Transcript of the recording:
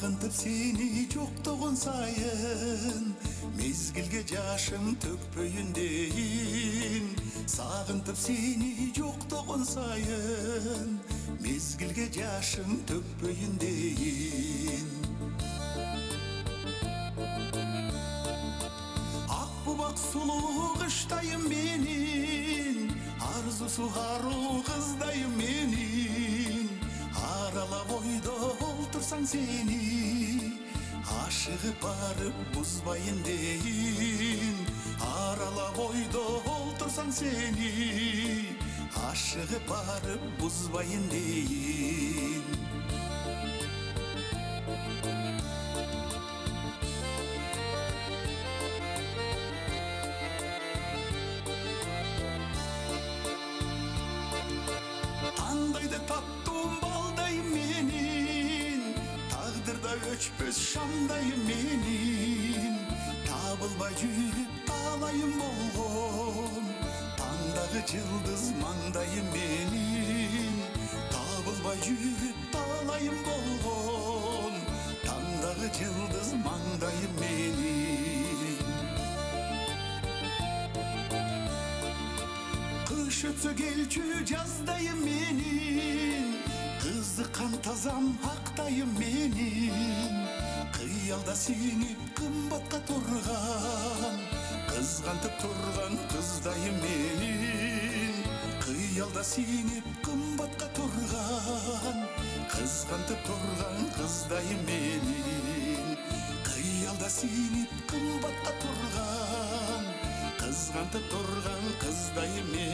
сагынтып сени жоктогон сайын мезгилге жашым төкпөйүн дейин сагынтып сени жоктогон сайын мезгилге жашым төкпөйүн дейин ак бубак сулуу кыштайым менин арзусу аруу кыздайым менин аралап ойдо олтурсаң сени ашыгып барып бузбайын дейин аралап ойдо олтурсаң сени ашыгып барып бузбайын дейин тандайды таптым балдайым менин тагдырда өчпөс шамдайым менин табылбай жүрүп талайым болгон таңдагы жылдыз маңдайым менин табылбай жүрүп талайым болгон таңдагы жылдыз маңдайым менин кыш өтсө келчү жаздайым менин кызыккан тазам актайым менин кыялда сиңип кымбатка турган кызгантып турган кыздайым менин кыялда сиңип кымбатка турган кызгантып турган кыздайым менин кыялда сиңип кымбатка турган кызгантып турган кыздайым менин